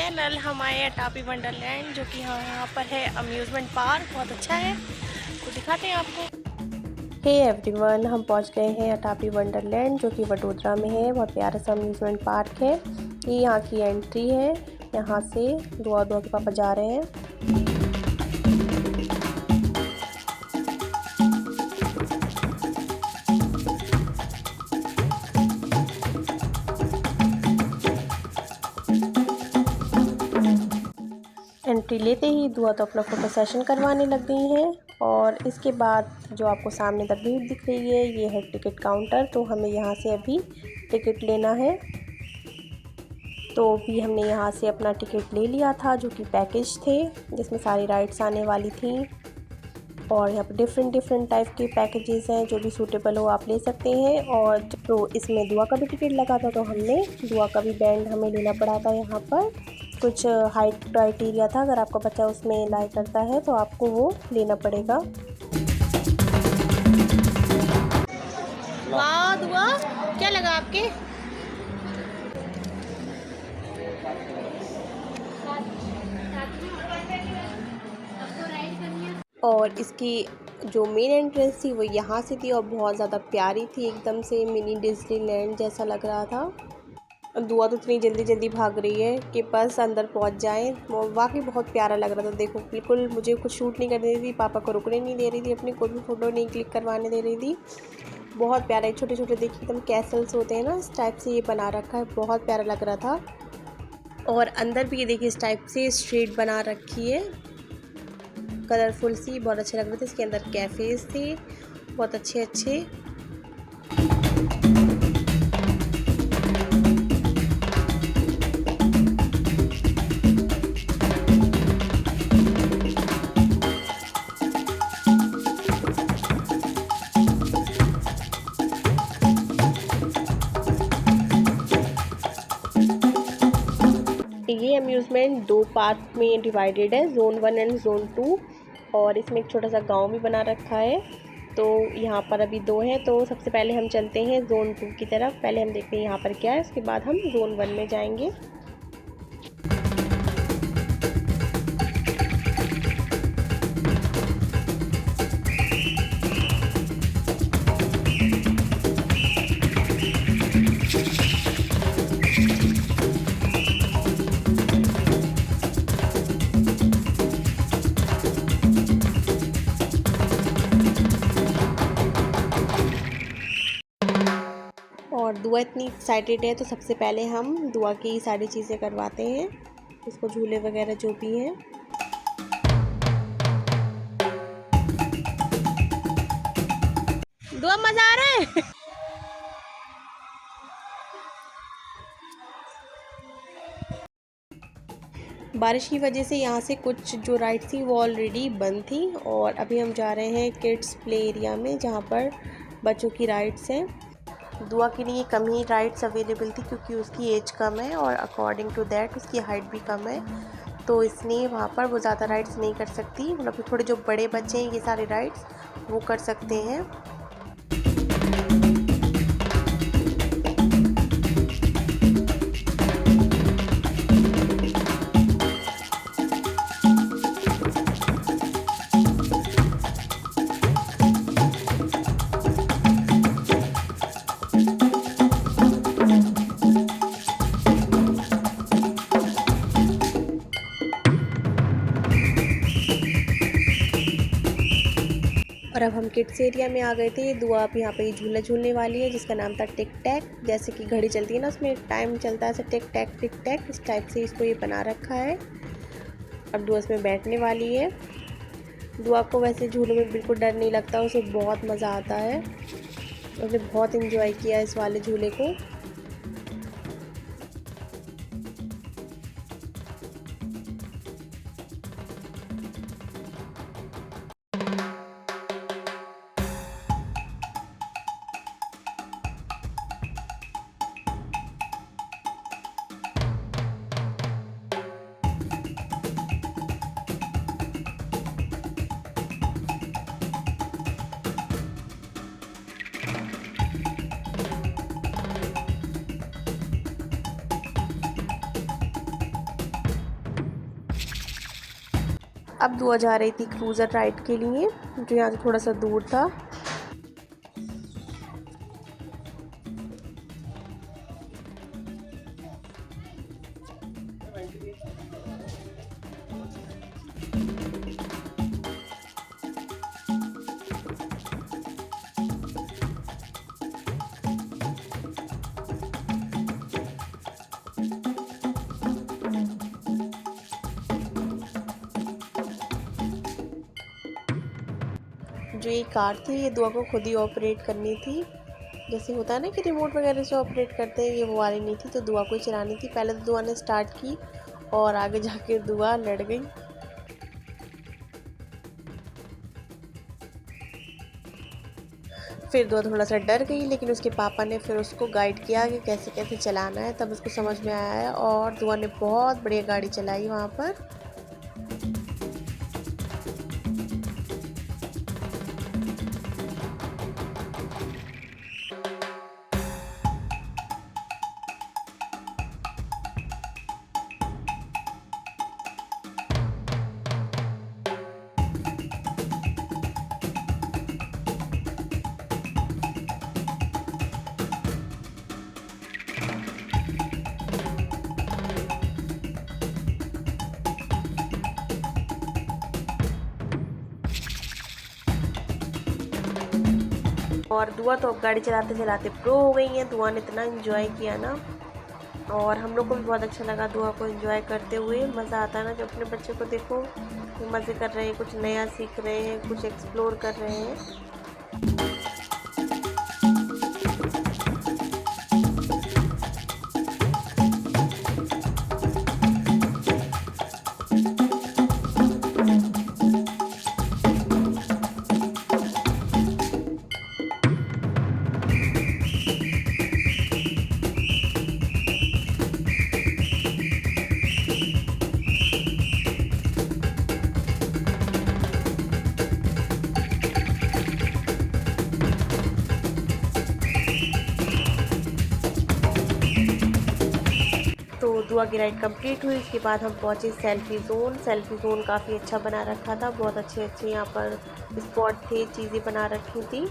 Channel. हम आए हैं टापी वंडरलैंड, जो कि यहाँ पर है अम्यूज़मेंट पार्क। बहुत अच्छा है, तो दिखाते हैं आपको। हे एवरीवन, हम पहुँच गए हैं अटापी वंडरलैंड, जो कि वडोदरा में है। बहुत प्यारा सा अम्यूज़मेंट पार्क है। ये यहाँ की एंट्री है। यहाँ से दुआ के पापा जा रहे हैं। एंट्री लेते ही दुआ तो अपना फ़ोटो सेशन करवाने लग गई हैं। और इसके बाद जो आपको सामने तस्वीर दिख रही है, ये है टिकट काउंटर। तो हमें यहाँ से अभी टिकट लेना है। तो भी हमने यहाँ से अपना टिकट ले लिया था, जो कि पैकेज थे, जिसमें सारी राइड्स आने वाली थी। और यहाँ पर डिफरेंट टाइप के पैकेजेस हैं, जो भी सूटेबल हो आप ले सकते हैं। और तो इसमें दुआ का भी टिकट लगा था, तो हमने दुआ का भी बैंड हमें लेना पड़ा था। यहाँ पर कुछ हाइट क्राइटेरिया था, अगर आपका बच्चा उसमें लाइक करता है तो आपको वो लेना पड़ेगा। वाह दुआ, क्या लगा आपके? और इसकी जो मेन एंट्रेंस थी वो यहाँ से थी, और बहुत ज़्यादा प्यारी थी, एकदम से मिनी डिज्नीलैंड जैसा लग रहा था। दुआ तो इतनी जल्दी भाग रही है कि बस अंदर पहुंच जाए। वाकई बहुत प्यारा लग रहा था। देखो, बिल्कुल मुझे कुछ शूट नहीं करने दे रही थी, पापा को रुकने नहीं दे रही थी, अपनी कोई भी फ़ोटो नहीं क्लिक करवाने दे रही थी। बहुत प्यारा है। छोटे छोटे देखिए एकदम कैसल्स होते हैं ना, इस टाइप से ये बना रखा है। बहुत प्यारा लग रहा था। और अंदर भी ये देखिए इस टाइप से स्ट्रीट बना रखी है, कलरफुल सी, बहुत अच्छे लग रहे थे। इसके अंदर कैफ़ेज़ थे बहुत अच्छे। ये अम्यूज़मेंट 2 पार्ट में डिवाइडेड है, ज़ोन 1 एंड ज़ोन 2। और इसमें एक छोटा सा गांव भी बना रखा है। तो यहाँ पर अभी 2 हैं, तो सबसे पहले हम चलते हैं ज़ोन 2 की तरफ। पहले हम देखते हैं यहाँ पर क्या है, उसके बाद हम ज़ोन 1 में जाएंगे। और दुआ इतनी एक्साइटेड है, तो सबसे पहले हम दुआ की सारी चीज़ें करवाते हैं, उसको झूले वगैरह जो भी हैं। दुआ मज़ा आ रहा है। बारिश की वजह से यहाँ से कुछ जो राइड थी वो ऑलरेडी बंद थी। और अभी हम जा रहे हैं किड्स प्ले एरिया में, जहाँ पर बच्चों की राइड्स हैं। दुआ के लिए कम ही राइड्स अवेलेबल थी, क्योंकि उसकी एज कम है और अकॉर्डिंग टू दैट उसकी हाइट भी कम है। तो इसलिए वहाँ पर वो ज़्यादा राइड्स नहीं कर सकती। मतलब थोड़े जो बड़े बच्चे हैं, ये सारे राइड्स वो कर सकते हैं। और अब हम किड्स एरिया में आ गए थे। दुआ अब यहाँ पे झूला झूलने वाली है, जिसका नाम था टिक टैक। जैसे कि घड़ी चलती है ना, उसमें टाइम चलता है, ऐसे टिक टैक इस टाइप से इसको ये बना रखा है। अब दुआ इसमें बैठने वाली है। दुआ को वैसे झूले में बिल्कुल डर नहीं लगता, उसे बहुत मज़ा आता है। उसने बहुत इन्जॉय किया इस वाले झूले को। अब दुआ जा रही थी क्रूज़र राइड के लिए, जो यहाँ से थोड़ा सा दूर था। जो ये कार थी ये दुआ को खुद ही ऑपरेट करनी थी। जैसे होता है ना कि रिमोट वगैरह से ऑपरेट करते हैं, ये वो वाली नहीं थी, तो दुआ को ही चलानी थी। पहले तो दुआ ने स्टार्ट की और आगे जाके दुआ लड़ गई। फिर दुआ थोड़ा सा डर गई, लेकिन उसके पापा ने फिर उसको गाइड किया कि कैसे कैसे चलाना है, तब उसको समझ में आया है और दुआ ने बहुत बढ़िया गाड़ी चलाई वहाँ पर। और दुआ तो अब गाड़ी चलाते चलाते प्रो हो गई हैं। दुआ ने इतना इन्जॉय किया ना, और हम लोग को भी बहुत अच्छा लगा दुआ को एंजॉय करते हुए। मज़ा आता है ना जब अपने बच्चे को देखो वो मज़े कर रहे हैं, कुछ नया सीख रहे हैं, कुछ एक्सप्लोर कर रहे हैं। तो दुआ की राइड कंप्लीट हुई। इसके बाद हम पहुँचे सेल्फ़ी ज़ोन। सेल्फ़ी ज़ोन काफ़ी अच्छा बना रखा था, बहुत अच्छे अच्छे यहाँ पर स्पॉट थे, चीज़ें बना रखी थी।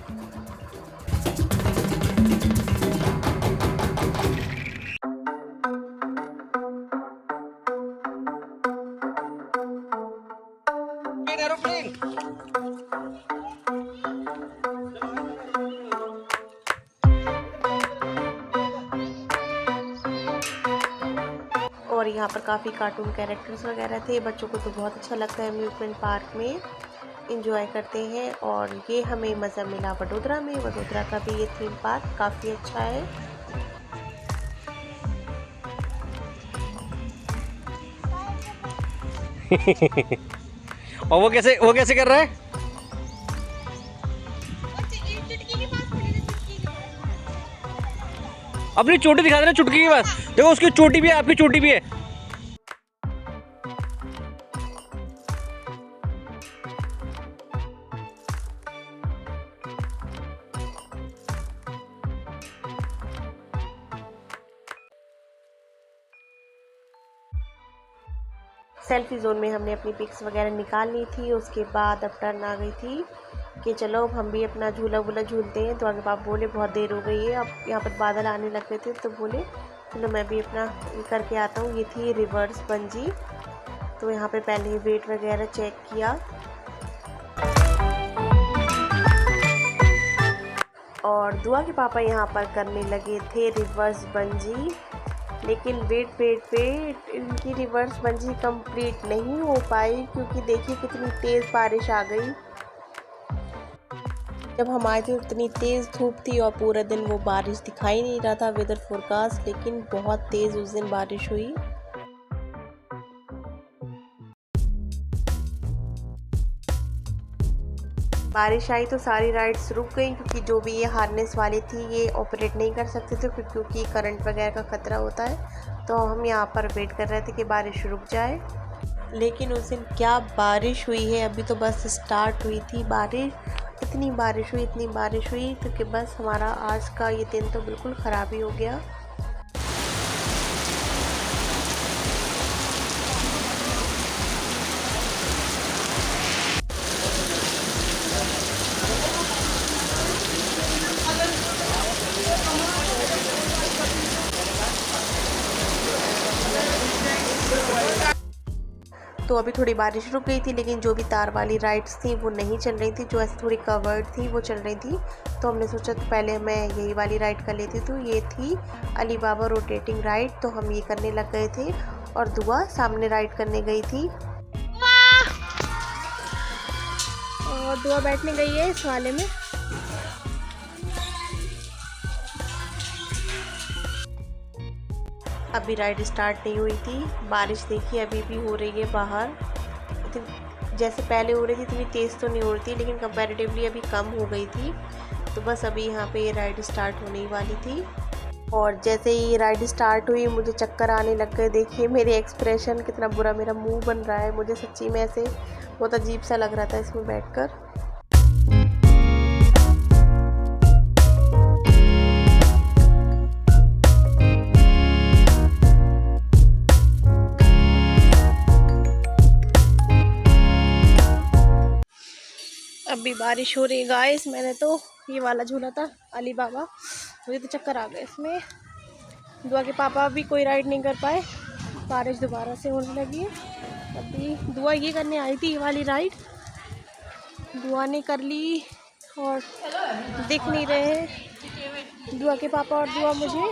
और यहाँ पर काफ़ी कार्टून कैरेक्टर्स वगैरह थे। बच्चों को तो बहुत अच्छा लगता है अम्यूज़मेंट पार्क में, इंजॉय करते हैं। और ये हमें मज़ा मिला वडोदरा में। वडोदरा का भी ये थीम पार्क काफ़ी अच्छा है। और वो कैसे कर रहा है? अपनी चोटी दिखा देना, चुटकी की बात देखो, उसकी चोटी भी है, आपकी चोटी भी है। सेल्फ़ी ज़ोन में हमने अपनी पिक्स वगैरह निकाल ली थी। उसके बाद अब टर्न आ गई थी कि चलो अब हम भी अपना झूला वूला झूलते हैं। तो आगे पापा बोले बहुत देर हो गई है, अब यहाँ पर बादल आने लग गए थे, तो बोले चलो मैं भी अपना करके आता हूँ। ये थी रिवर्स बंजी। तो यहाँ पे पहले वेट वगैरह चेक किया, और दुआ के पापा यहाँ पर करने लगे थे रिवर्स बंजी। लेकिन वेट इनकी रिवर्स बंजी कंप्लीट नहीं हो पाई, क्योंकि देखिए कितनी तेज़ बारिश आ गई। जब हम आए थे उतनी तेज़ धूप थी और पूरा दिन वो बारिश दिखाई नहीं रहा था वेदर फोरकास्ट, लेकिन बहुत तेज़ उस दिन बारिश हुई। बारिश आई तो सारी राइड्स रुक गई, क्योंकि जो भी ये हार्नेस वाली थी ये ऑपरेट नहीं कर सकते थे, क्योंकि करंट वगैरह का ख़तरा होता है। तो हम यहाँ पर वेट कर रहे थे कि बारिश रुक जाए। लेकिन उस दिन क्या बारिश हुई है, अभी तो बस स्टार्ट हुई थी बारिश। इतनी बारिश हुई क्योंकि बस हमारा आज का ये दिन तो बिल्कुल ख़राब ही हो गया। तो अभी थोड़ी बारिश रुक गई थी, लेकिन जो भी तार वाली राइड्स थी वो नहीं चल रही थी, जो ऐसे थोड़ी कवर्ड थी वो चल रही थी। तो हमने सोचा तो पहले मैं यही वाली राइड कर लेती। तो ये थी अली बाबा रोटेटिंग राइड, तो हम ये करने लग गए थे और दुआ सामने राइड करने गई थी। और दुआ बैठने गई है इस वाले में। अभी राइड स्टार्ट नहीं हुई थी, बारिश देखिए अभी भी हो रही है बाहर। जैसे पहले हो रही थी इतनी तेज़ तो नहीं हो रही थी, लेकिन कंपैरेटिवली अभी कम हो गई थी। तो बस अभी यहाँ पे ये राइड स्टार्ट होने वाली थी। और जैसे ही राइड स्टार्ट हुई मुझे चक्कर आने लग गए। देखिए मेरे एक्सप्रेशन कितना बुरा मेरा मुंह बन रहा है, मुझे सच्ची में ऐसे बहुत अजीब सा लग रहा था इसमें बैठकर। अभी बारिश हो रही है गाइस। मैंने तो ये वाला झूला था अली बाबा, मुझे तो चक्कर आ गए इसमें। दुआ के पापा भी कोई राइड नहीं कर पाए, बारिश दोबारा से होने लगी है। अभी दुआ ये करने आई थी ये वाली राइड, दुआ ने कर ली और दिख नहीं रहे दुआ के पापा और दुआ मुझे।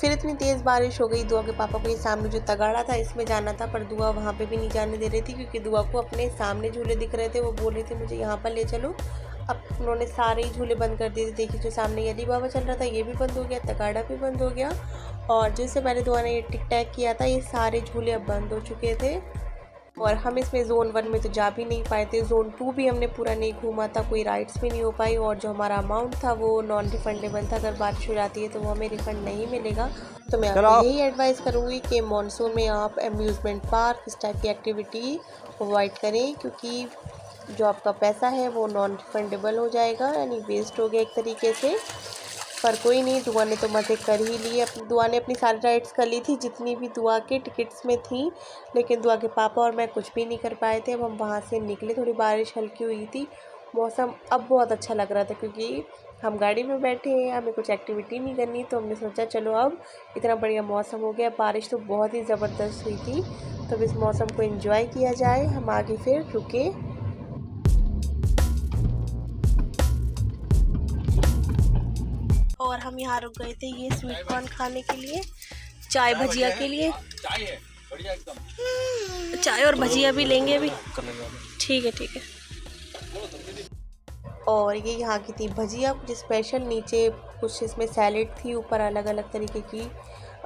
फिर इतनी तेज़ बारिश हो गई, दुआ के पापा को ये सामने जो तगाड़ा था इसमें जाना था, पर दुआ वहाँ पे भी नहीं जाने दे रही थी, क्योंकि दुआ को अपने सामने झूले दिख रहे थे। वो बोल रहे थे मुझे यहाँ पर ले चलो। अब उन्होंने सारे ही झूले बंद कर दिए थे। देखिए जो सामने अली बाबा चल रहा था ये भी बंद हो गया, तगाड़ा भी बंद हो गया, और जिससे पहले दुआ ने ये टिक टैक किया था ये सारे झूले अब बंद हो चुके थे। और हम इसमें ज़ोन 1 में तो जा भी नहीं पाए थे, ज़ोन 2 भी हमने पूरा नहीं घूमा था, कोई राइड्स भी नहीं हो पाई। और जो हमारा अमाउंट था वो नॉन रिफंडेबल था, अगर बारिश हो जाती है तो वो हमें रिफ़ंड नहीं मिलेगा। तो मैं आपको यही एडवाइस करूँगी कि मॉनसून में आप अम्यूज़मेंट पार्क इस टाइप की एक्टिविटी अवॉइड करें, क्योंकि जो आपका पैसा है वो नॉन रिफंडेबल हो जाएगा, यानी वेस्ट हो गया एक तरीके से। पर कोई नहीं, दुआ ने तो मज़े कर ही लिए। दुआ ने अपनी सारी राइड्स कर ली थी जितनी भी दुआ के टिकट्स में थी, लेकिन दुआ के पापा और मैं कुछ भी नहीं कर पाए थे। अब हम वहाँ से निकले, थोड़ी बारिश हल्की हुई थी, मौसम अब बहुत अच्छा लग रहा था, क्योंकि हम गाड़ी में बैठे हैं, हमें कुछ एक्टिविटी नहीं करनी। तो हमने सोचा चलो अब इतना बढ़िया मौसम हो गया, बारिश तो बहुत ही ज़बरदस्त हुई थी, तो अब इस मौसम को एंजॉय किया जाए। हम आगे फिर रुके और हम यहाँ रुक गए थे ये स्वीट कॉर्न खाने के लिए, चाय भजिया के लिए। चाय है बढ़िया एकदम, चाय और भजिया भी लेंगे अभी। ठीक है ठीक है। और ये यहाँ की थी भजिया कुछ स्पेशल, नीचे कुछ इसमें सैलेड थी, ऊपर अलग अलग तरीके की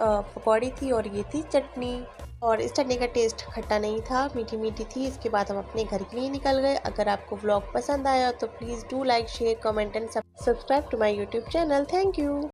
पकौड़ी थी, और ये थी चटनी। और इस चटनी का टेस्ट खट्टा नहीं था, मीठी मीठी थी। इसके बाद हम अपने घर के लिए निकल गए। अगर आपको व्लॉग पसंद आया तो please do like share comment and subscribe to my YouTube channel. Thank you.